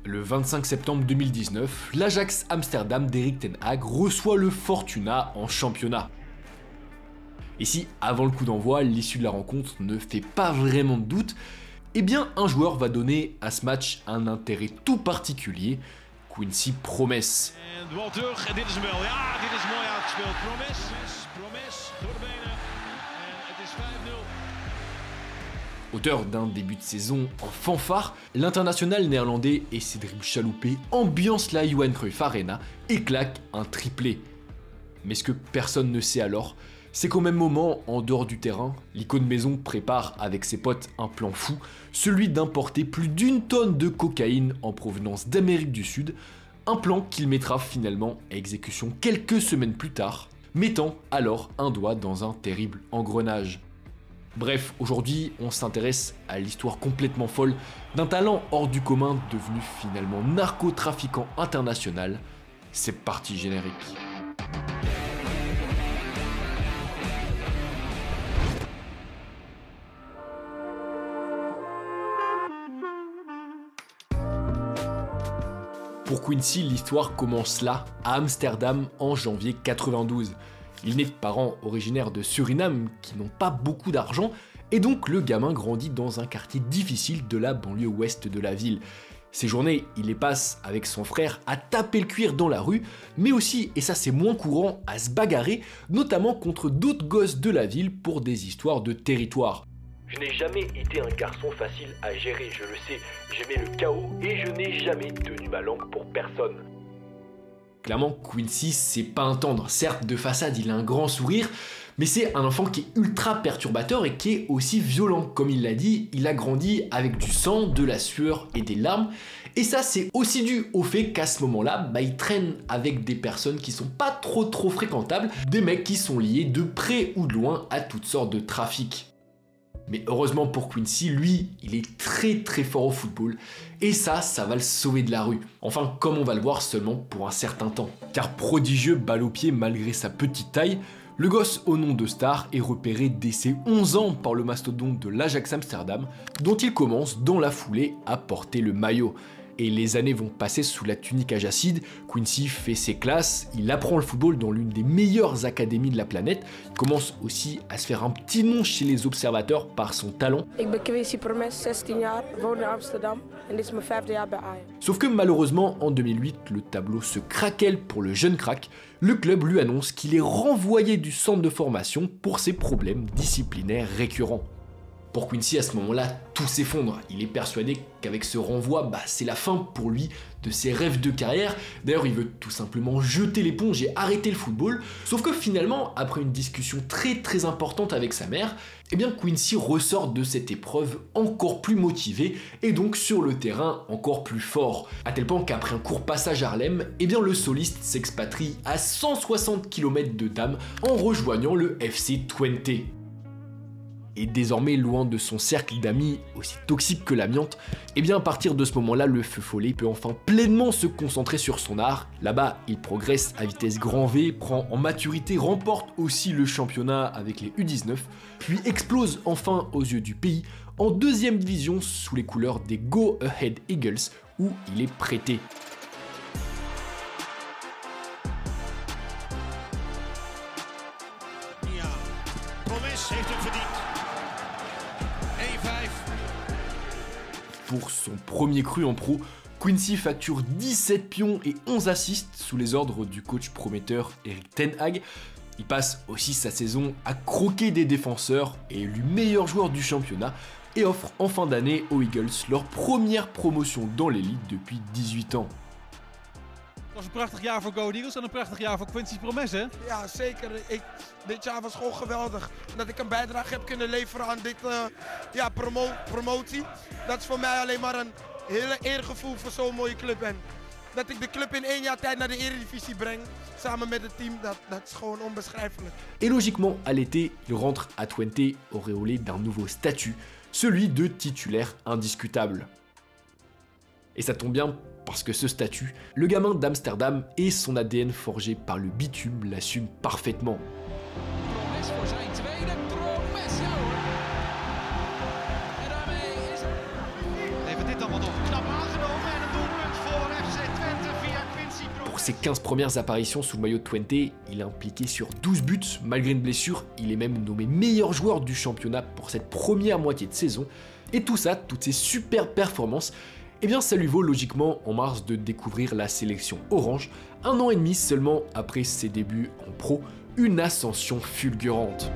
Le 25 septembre 2019, l'Ajax Amsterdam d'Erik ten Hag reçoit le Fortuna en championnat. Et si, avant le coup d'envoi, l'issue de la rencontre ne fait pas vraiment de doute, eh bien un joueur va donner à ce match un intérêt tout particulier, Quincy Promes. Auteur d'un début de saison en fanfare, l'international néerlandais et ses dribbles chaloupés ambiancent la Johan Cruyff Arena et claquent un triplé. Mais ce que personne ne sait alors, c'est qu'au même moment, en dehors du terrain, l'icône maison prépare avec ses potes un plan fou, celui d'importer plus d'1 tonne de cocaïne en provenance d'Amérique du Sud, un plan qu'il mettra finalement à exécution quelques semaines plus tard, mettant alors un doigt dans un terrible engrenage. Bref, aujourd'hui, on s'intéresse à l'histoire complètement folle d'un talent hors du commun devenu finalement narcotrafiquant international. C'est parti générique. Pour Quincy, l'histoire commence là, à Amsterdam, en janvier 92. Il naît de parents originaires de Suriname qui n'ont pas beaucoup d'argent, et donc le gamin grandit dans un quartier difficile de la banlieue ouest de la ville. Ses journées, il les passe avec son frère à taper le cuir dans la rue, mais aussi, et ça c'est moins courant, à se bagarrer, notamment contre d'autres gosses de la ville pour des histoires de territoire. Je n'ai jamais été un garçon facile à gérer, je le sais. J'aimais le chaos et je n'ai jamais tenu ma langue pour personne. Clairement, Quincy, c'est pas un tendre. Certes, de façade, il a un grand sourire, mais c'est un enfant qui est ultra perturbateur et qui est aussi violent. Comme il l'a dit, il a grandi avec du sang, de la sueur et des larmes. Et ça, c'est aussi dû au fait qu'à ce moment-là, il traîne avec des personnes qui sont pas trop fréquentables, des mecs qui sont liés de près ou de loin à toutes sortes de trafics. Mais heureusement pour Quincy, lui, il est très fort au football, et ça va le sauver de la rue. Enfin, comme on va le voir seulement pour un certain temps. Car prodigieux balle au pied malgré sa petite taille, le gosse au nom de Star est repéré dès ses 11 ans par le mastodonte de l'Ajax Amsterdam, dont il commence dans la foulée à porter le maillot. Et les années vont passer sous la tunique Ajaxide, Quincy fait ses classes, il apprend le football dans l'une des meilleures académies de la planète, il commence aussi à se faire un petit nom chez les observateurs par son talent. Ik ben Quincy Promes, 16 jaar, woon in Amsterdam en dit is mijn 5e jaar bij Ajax. Sauf que malheureusement, en 2008, le tableau se craquelle pour le jeune crack. Le club lui annonce qu'il est renvoyé du centre de formation pour ses problèmes disciplinaires récurrents. Pour Quincy, à ce moment-là, tout s'effondre. Il est persuadé qu'avec ce renvoi, c'est la fin pour lui de ses rêves de carrière. D'ailleurs, il veut tout simplement jeter l'éponge et arrêter le football. Sauf que finalement, après une discussion très importante avec sa mère, Quincy ressort de cette épreuve encore plus motivé et donc sur le terrain encore plus fort. À tel point qu'après un court passage à Harlem, le soliste s'expatrie à 160 km de Dam en rejoignant le FC Twente. Et désormais loin de son cercle d'amis aussi toxique que l'amiante, à partir de ce moment-là, le feu follet peut enfin pleinement se concentrer sur son art. Là-bas, il progresse à vitesse grand V, prend en maturité, remporte aussi le championnat avec les U19, puis explose enfin aux yeux du pays en 2e division sous les couleurs des Go Ahead Eagles où il est prêté. Pour son premier cru en pro, Quincy facture 17 pions et 11 assists sous les ordres du coach prometteur Erik ten Hag. Il passe aussi sa saison à croquer des défenseurs et est élu meilleur joueur du championnat et offre en fin d'année aux Eagles leur première promotion dans l'élite depuis 18 ans. Het was een prachtig jaar voor Go Ahead Eagles en een prachtig jaar voor Quincy Promes, hè? Ja, zeker. Dit jaar was gewoon geweldig. Dat ik een bijdrage heb kunnen leveren aan dit promotie. Dat is voor mij alleen maar een hele eergevoel voor zo'n mooie club. En dat ik de club in 1 jaar tijd naar de Eredivisie breng, samen met het team, dat is gewoon onbeschrijfelijk. Et logiquement, à l'été, il rentre à Twente auréolé d'un nouveau statut, celui de titulaire indiscutable. Et ça tombe bien, parce que ce statut, le gamin d'Amsterdam et son ADN forgé par le bitume l'assument parfaitement. ses 15 premières apparitions sous le maillot de Twente, il est impliqué sur 12 buts, malgré une blessure, il est même nommé meilleur joueur du championnat pour cette première moitié de saison, et tout ça, toutes ces super performances, eh bien ça lui vaut logiquement en mars de découvrir la sélection orange, 1 an et demi seulement après ses débuts en pro, une ascension fulgurante.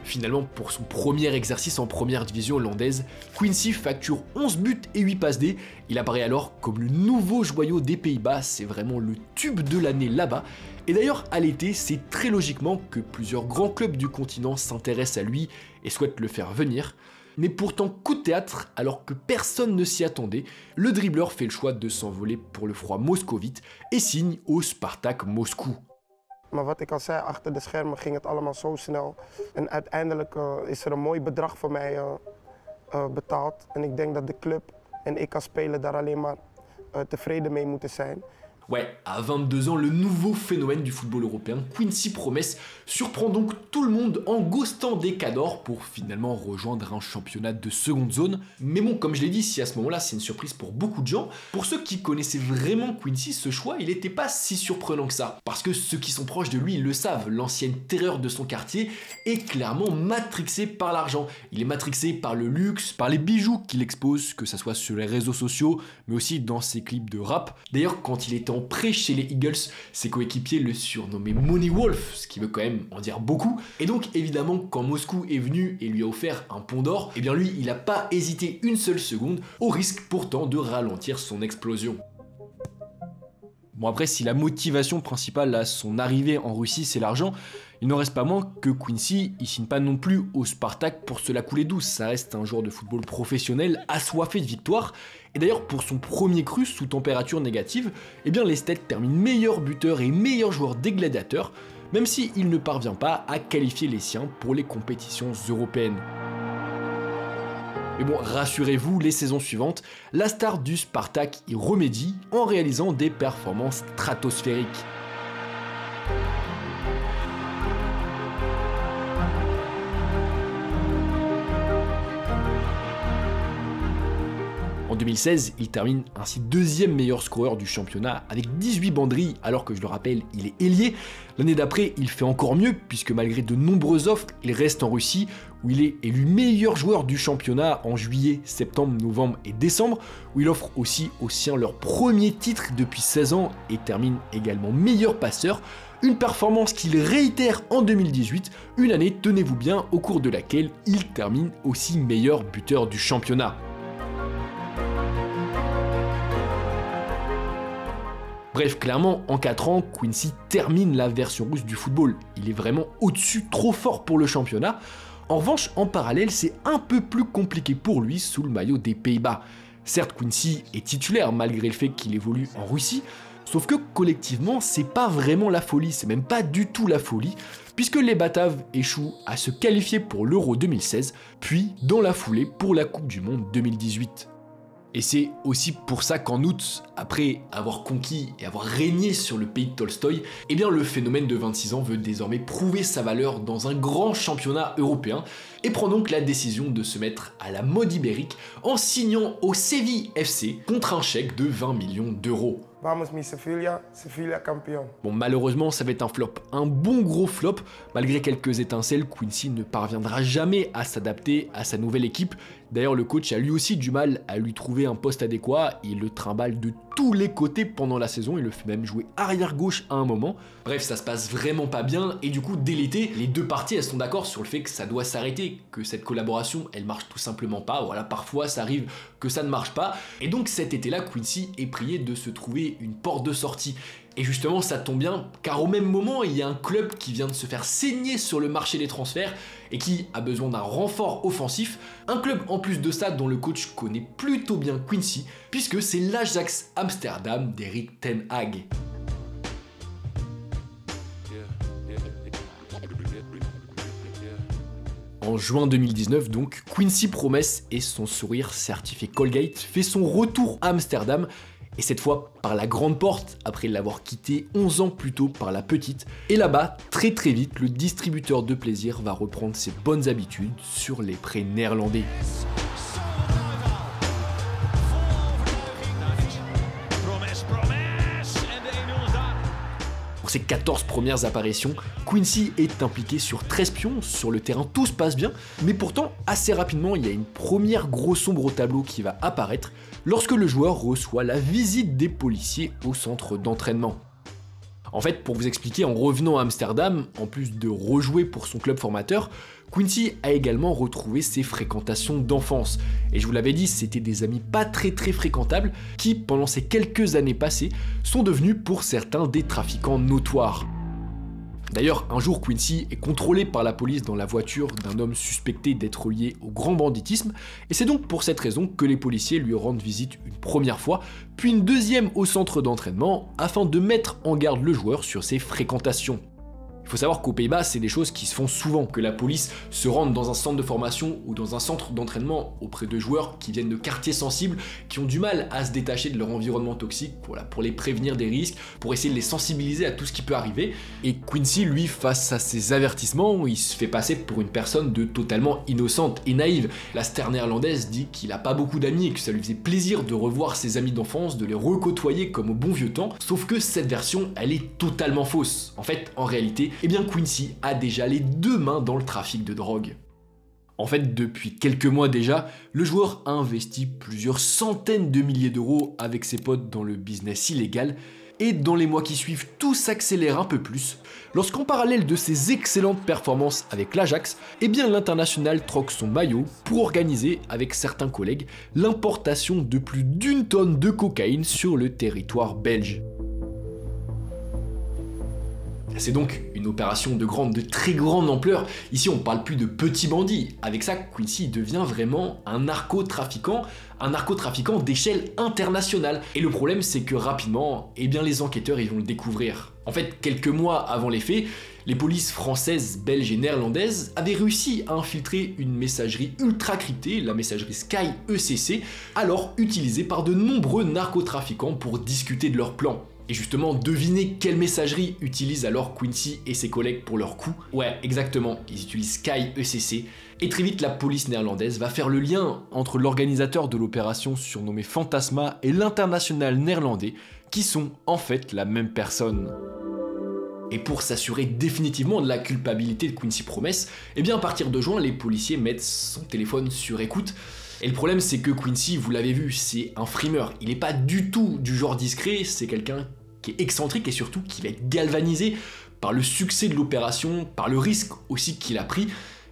Finalement, pour son premier exercice en première division hollandaise, Quincy facture 11 buts et 8 passes D. Il apparaît alors comme le nouveau joyau des Pays-Bas, c'est vraiment le tube de l'année là-bas. Et d'ailleurs, à l'été, c'est très logiquement que plusieurs grands clubs du continent s'intéressent à lui et souhaitent le faire venir. Mais pourtant, coup de théâtre, alors que personne ne s'y attendait, le dribbleur fait le choix de s'envoler pour le froid moscovite et signe au Spartak Moscou. Maar wat ik al zei, achter de schermen ging het allemaal zo snel. En uiteindelijk is er een mooi bedrag voor mij betaald. En ik denk dat de club en ik als speler daar alleen maar tevreden mee moeten zijn. Ouais, à 22 ans, le nouveau phénomène du football européen, Quincy Promes, surprend donc tout le monde en ghostant des cadors pour finalement rejoindre un championnat de seconde zone. Mais bon, comme je l'ai dit, si à ce moment-là c'est une surprise pour beaucoup de gens, pour ceux qui connaissaient vraiment Quincy, ce choix, il n'était pas si surprenant que ça. Parce que ceux qui sont proches de lui, ils le savent, l'ancienne terreur de son quartier est clairement matrixé par l'argent. Il est matrixé par le luxe, par les bijoux qu'il expose, que ça soit sur les réseaux sociaux, mais aussi dans ses clips de rap. D'ailleurs, quand il était en prêt chez les Eagles, ses coéquipiers le surnommaient Money Wolf, ce qui veut quand même en dire beaucoup. Et donc évidemment, quand Moscou est venu et lui a offert un pont d'or, eh bien lui, il n'a pas hésité une seule seconde, au risque pourtant de ralentir son explosion. Bon après, si la motivation principale à son arrivée en Russie c'est l'argent, il n'en reste pas moins que Quincy, il signe pas non plus au Spartak pour se la couler douce, ça reste un joueur de football professionnel assoiffé de victoire, et d'ailleurs pour son premier cru sous température négative, eh bien l'Esthète termine meilleur buteur et meilleur joueur des gladiateurs, même s'il ne parvient pas à qualifier les siens pour les compétitions européennes. Mais bon, rassurez-vous, les saisons suivantes, la star du Spartak y remédie en réalisant des performances stratosphériques. En 2016, il termine ainsi deuxième meilleur scoreur du championnat avec 18 banderilles, alors que je le rappelle, il est ailier. L'année d'après, il fait encore mieux, puisque malgré de nombreuses offres, il reste en Russie, où il est élu meilleur joueur du championnat en juillet, septembre, novembre et décembre, où il offre aussi aux siens leur premier titre depuis 16 ans et termine également meilleur passeur. Une performance qu'il réitère en 2018, une année, tenez-vous bien, au cours de laquelle il termine aussi meilleur buteur du championnat. Bref, clairement, en 4 ans, Quincy termine la version russe du football. Il est vraiment au-dessus, trop fort pour le championnat. En revanche, en parallèle, c'est un peu plus compliqué pour lui sous le maillot des Pays-Bas. Certes, Quincy est titulaire malgré le fait qu'il évolue en Russie, sauf que collectivement, c'est pas vraiment la folie, c'est même pas du tout la folie, puisque les Bataves échouent à se qualifier pour l'Euro 2016, puis dans la foulée pour la Coupe du Monde 2018. Et c'est aussi pour ça qu'en août, après avoir conquis et avoir régné sur le pays de Tolstoï, eh bien le phénomène de 26 ans veut désormais prouver sa valeur dans un grand championnat européen et prend donc la décision de se mettre à la mode ibérique en signant au Séville FC contre un chèque de 20 millions d'euros. Vamos mi Sevilla, Sevilla campeón. Bon, malheureusement, ça va être un flop, un bon gros flop. Malgré quelques étincelles, Quincy ne parviendra jamais à s'adapter à sa nouvelle équipe. D'ailleurs, le coach a lui aussi du mal à lui trouver un poste adéquat. Il le trimballe de tous les côtés pendant la saison, il le fait même jouer arrière-gauche à un moment. Bref, ça se passe vraiment pas bien, et du coup, dès l'été, les deux parties, elles sont d'accord sur le fait que ça doit s'arrêter, que cette collaboration, elle marche tout simplement pas. Voilà, parfois, ça arrive que ça ne marche pas. Et donc, cet été-là, Quincy est prié de se trouver une porte de sortie. Et justement, ça tombe bien, car au même moment, il y a un club qui vient de se faire saigner sur le marché des transferts et qui a besoin d'un renfort offensif. Un club en plus de ça dont le coach connaît plutôt bien Quincy, puisque c'est l'Ajax Amsterdam d'Erik ten Hag. En juin 2019 donc, Quincy Promes et son sourire certifié Colgate fait son retour à Amsterdam, et cette fois par la grande porte, après l'avoir quitté 11 ans plus tôt par la petite. Et là-bas, très vite, le distributeur de plaisir va reprendre ses bonnes habitudes sur les prés néerlandais. Pour ses 14 premières apparitions, Quincy est impliqué sur 13 pions, sur le terrain tout se passe bien, mais pourtant assez rapidement il y a une première grosse ombre au tableau qui va apparaître lorsque le joueur reçoit la visite des policiers au centre d'entraînement. En fait, pour vous expliquer, en revenant à Amsterdam, en plus de rejouer pour son club formateur, Quincy a également retrouvé ses fréquentations d'enfance. Et je vous l'avais dit, c'était des amis pas très fréquentables qui, pendant ces quelques années passées, sont devenus pour certains des trafiquants notoires. D'ailleurs, un jour, Quincy est contrôlé par la police dans la voiture d'un homme suspecté d'être lié au grand banditisme, et c'est donc pour cette raison que les policiers lui rendent visite une première fois, puis une deuxième au centre d'entraînement, afin de mettre en garde le joueur sur ses fréquentations. Il faut savoir qu'aux Pays-Bas, c'est des choses qui se font souvent, que la police se rende dans un centre de formation ou dans un centre d'entraînement auprès de joueurs qui viennent de quartiers sensibles, qui ont du mal à se détacher de leur environnement toxique, voilà, pour les prévenir des risques, pour essayer de les sensibiliser à tout ce qui peut arriver. Et Quincy, lui, face à ces avertissements, il se fait passer pour une personne de totalement innocente et naïve. La star néerlandaise dit qu'il a pas beaucoup d'amis et que ça lui faisait plaisir de revoir ses amis d'enfance, de les recôtoyer comme au bon vieux temps, sauf que cette version, elle est totalement fausse. En fait, en réalité, eh bien Quincy a déjà les deux mains dans le trafic de drogue. En fait, depuis quelques mois déjà, le joueur a investi plusieurs centaines de milliers d'euros avec ses potes dans le business illégal, et dans les mois qui suivent, tout s'accélère un peu plus, lorsqu'en parallèle de ses excellentes performances avec l'Ajax, eh bien l'international troque son maillot pour organiser, avec certains collègues, l'importation de plus d'1 tonne de cocaïne sur le territoire belge. C'est donc une opération de très grande ampleur. Ici, on parle plus de petits bandits. Avec ça, Quincy devient vraiment un narcotrafiquant d'échelle internationale. Et le problème, c'est que rapidement, eh bien, les enquêteurs, ils vont le découvrir. En fait, quelques mois avant les faits, les polices françaises, belges et néerlandaises avaient réussi à infiltrer une messagerie ultra cryptée, la messagerie Sky ECC, alors utilisée par de nombreux narcotrafiquants pour discuter de leurs plans. Et justement, devinez quelle messagerie utilisent alors Quincy et ses collègues pour leur coup. Ouais, exactement, ils utilisent Sky ECC. Et très vite, la police néerlandaise va faire le lien entre l'organisateur de l'opération surnommé Fantasma et l'international néerlandais, qui sont en fait la même personne. Et pour s'assurer définitivement de la culpabilité de Quincy Promes, eh bien à partir de juin, les policiers mettent son téléphone sur écoute. Et le problème, c'est que Quincy, vous l'avez vu, c'est un frimeur. Il n'est pas du tout du genre discret, c'est quelqu'un qui est excentrique et surtout qui va être galvanisé par le succès de l'opération, par le risque aussi qu'il a pris.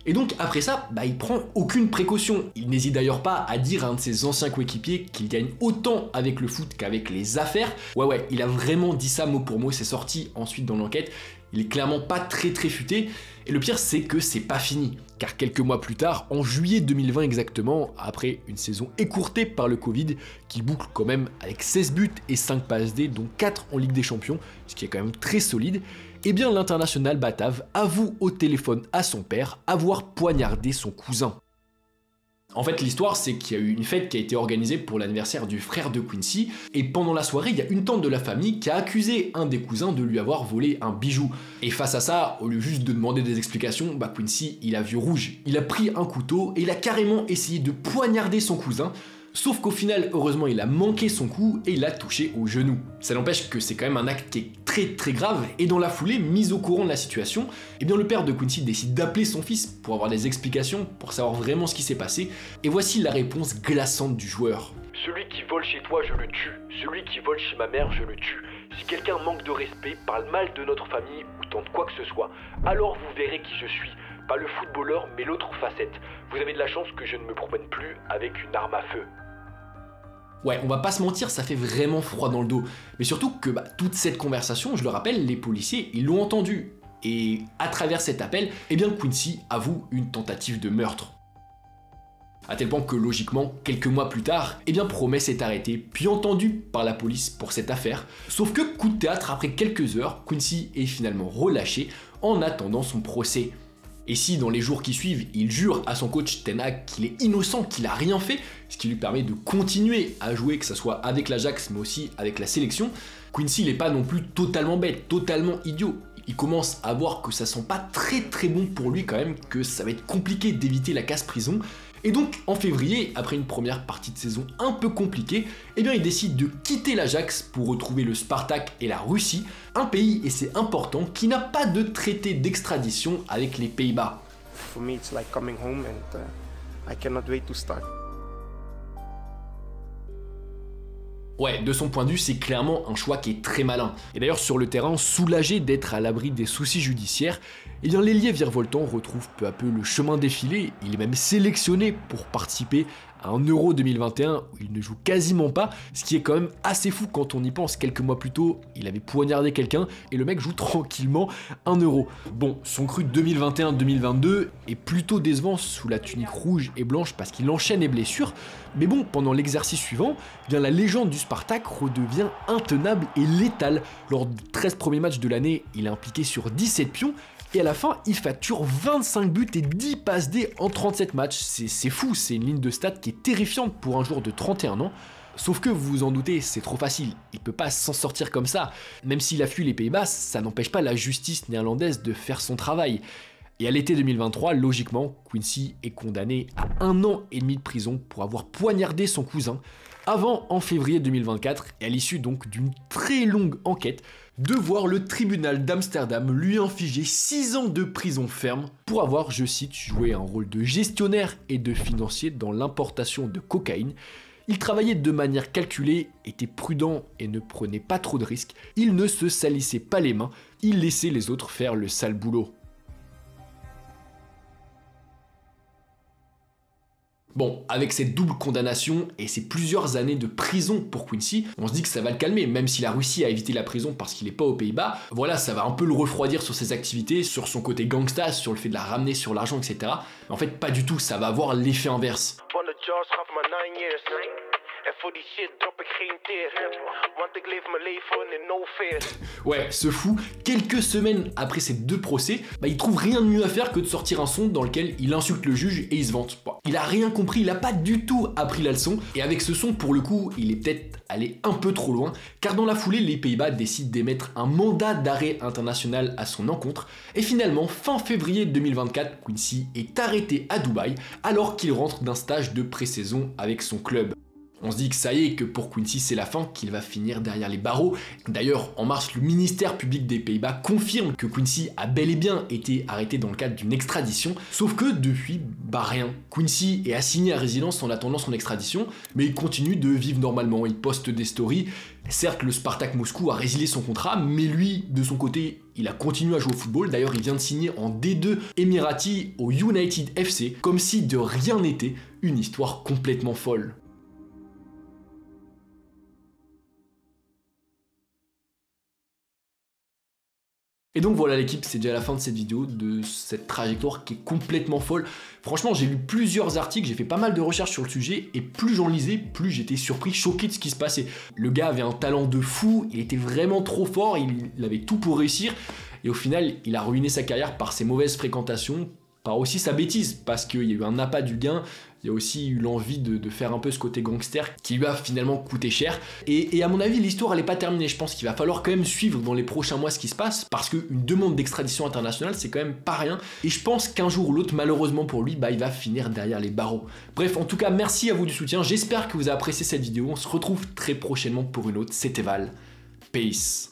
Et donc après ça, il prend aucune précaution. Il n'hésite d'ailleurs pas à dire à un de ses anciens coéquipiers qu'il gagne autant avec le foot qu'avec les affaires. Ouais, il a vraiment dit ça mot pour mot, c'est sorti ensuite dans l'enquête. Il est clairement pas très futé. Et le pire, c'est que c'est pas fini. Car quelques mois plus tard, en juillet 2020 exactement, après une saison écourtée par le Covid, qu'il boucle quand même avec 16 buts et 5 passes D, dont 4 en Ligue des Champions, ce qui est quand même très solide, eh bien l'international batave avoue au téléphone à son père avoir poignardé son cousin. En fait, l'histoire, c'est qu'il y a eu une fête qui a été organisée pour l'anniversaire du frère de Quincy, et pendant la soirée, il y a une tante de la famille qui a accusé un des cousins de lui avoir volé un bijou. Et face à ça, au lieu juste de demander des explications, Quincy, il a vu rouge. Il a pris un couteau et il a carrément essayé de poignarder son cousin, sauf qu'au final, heureusement, il a manqué son coup et il l'a touché au genou. Ça n'empêche que c'est quand même un acte qui est très grave, et dans la foulée, mis au courant de la situation, eh bien le père de Quincy décide d'appeler son fils pour avoir des explications, pour savoir vraiment ce qui s'est passé, et voici la réponse glaçante du joueur. Celui qui vole chez toi, je le tue. Celui qui vole chez ma mère, je le tue. Si quelqu'un manque de respect, parle mal de notre famille ou tente quoi que ce soit, alors vous verrez qui je suis. Pas le footballeur, mais l'autre facette. Vous avez de la chance que je ne me promène plus avec une arme à feu. Ouais, on va pas se mentir, ça fait vraiment froid dans le dos. Mais surtout que toute cette conversation, je le rappelle, les policiers, ils l'ont entendu. Et à travers cet appel, eh bien Quincy avoue une tentative de meurtre. À tel point que logiquement, quelques mois plus tard, eh bien Promes est arrêté, puis entendu par la police pour cette affaire. Sauf que coup de théâtre, après quelques heures, Quincy est finalement relâché en attendant son procès. Et si dans les jours qui suivent, il jure à son coach Ten Hag qu'il est innocent, qu'il a rien fait, ce qui lui permet de continuer à jouer, que ce soit avec l'Ajax mais aussi avec la sélection, Quincy n'est pas non plus totalement bête, totalement idiot. Il commence à voir que ça sent pas très bon pour lui quand même, que ça va être compliqué d'éviter la casse-prison. Et donc en février, après une première partie de saison un peu compliquée, eh bien il décide de quitter l'Ajax pour retrouver le Spartak et la Russie, un pays, et c'est important, qui n'a pas de traité d'extradition avec les Pays-Bas. For me, it's like coming home and I cannot wait to start. Ouais, de son point de vue, c'est clairement un choix qui est très malin. Et d'ailleurs, sur le terrain, soulagé d'être à l'abri des soucis judiciaires, eh bien l'ailier virevoltant retrouve peu à peu le chemin défilé. Il est même sélectionné pour participer à un Euro 2021 où il ne joue quasiment pas, ce qui est quand même assez fou quand on y pense. Quelques mois plus tôt, il avait poignardé quelqu'un et le mec joue tranquillement un Euro. Bon, son cru 2021-2022 est plutôt décevant sous la tunique rouge et blanche parce qu'il enchaîne les blessures, mais bon, pendant l'exercice suivant, eh bien la légende du Spartak redevient intenable et létale. Lors des 13 premiers matchs de l'année, il est impliqué sur 17 pions, et à la fin, il facture 25 buts et 10 passes D en 37 matchs. C'est fou, c'est une ligne de stats qui est terrifiante pour un joueur de 31 ans. Sauf que, vous vous en doutez, c'est trop facile, il peut pas s'en sortir comme ça. Même s'il a fui les Pays-Bas, ça n'empêche pas la justice néerlandaise de faire son travail. Et à l'été 2023, logiquement, Quincy est condamné à 1 an et demi de prison pour avoir poignardé son cousin, avant, en février 2024, et à l'issue donc d'une très longue enquête, de voir le tribunal d'Amsterdam lui infliger 6 ans de prison ferme pour avoir, je cite, joué un rôle de gestionnaire et de financier dans l'importation de cocaïne. Il travaillait de manière calculée, était prudent et ne prenait pas trop de risques. Il ne se salissait pas les mains, il laissait les autres faire le sale boulot. Bon, avec cette double condamnation et ces plusieurs années de prison pour Quincy, on se dit que ça va le calmer, même si la Russie a évité la prison parce qu'il n'est pas aux Pays-Bas. Voilà, ça va un peu le refroidir sur ses activités, sur son côté gangsta, sur le fait de la ramener sur l'argent, etc. Mais en fait, pas du tout, ça va avoir l'effet inverse. Ouais, ce fou, quelques semaines après ces 2 procès, il trouve rien de mieux à faire que de sortir un son dans lequel il insulte le juge et il se vante. Bon, il a rien compris, il a pas du tout appris la leçon, et avec ce son, pour le coup, il est peut-être allé un peu trop loin, car dans la foulée, les Pays-Bas décident d'émettre un mandat d'arrêt international à son encontre, et finalement, fin février 2024, Quincy est arrêté à Dubaï, alors qu'il rentre d'un stage de pré-saison avec son club. On se dit que ça y est, que pour Quincy c'est la fin, qu'il va finir derrière les barreaux. D'ailleurs, en mars, le ministère public des Pays-Bas confirme que Quincy a bel et bien été arrêté dans le cadre d'une extradition, sauf que depuis, rien. Quincy est assigné à résidence en attendant son extradition, mais il continue de vivre normalement, il poste des stories. Certes, le Spartak Moscou a résilié son contrat, mais lui, de son côté, il a continué à jouer au football. D'ailleurs, il vient de signer en D2 Emirati au United FC, comme si de rien n'était, une histoire complètement folle. Et donc voilà l'équipe, c'est déjà la fin de cette vidéo, de cette trajectoire qui est complètement folle. Franchement, j'ai lu plusieurs articles, j'ai fait pas mal de recherches sur le sujet, et plus j'en lisais, plus j'étais surpris, choqué de ce qui se passait. Le gars avait un talent de fou, il était vraiment trop fort, il avait tout pour réussir, et au final, il a ruiné sa carrière par ses mauvaises fréquentations, par aussi sa bêtise, parce qu'il y a eu un appât du gain, il y a aussi eu l'envie de faire un peu ce côté gangster qui lui a finalement coûté cher. Et à mon avis, l'histoire elle n'est pas terminée. Je pense qu'il va falloir quand même suivre dans les prochains mois ce qui se passe, parce qu'une demande d'extradition internationale, c'est quand même pas rien. Et je pense qu'un jour ou l'autre, malheureusement pour lui, il va finir derrière les barreaux. Bref, en tout cas, merci à vous du soutien. J'espère que vous avez apprécié cette vidéo. On se retrouve très prochainement pour une autre. C'était Val. Peace.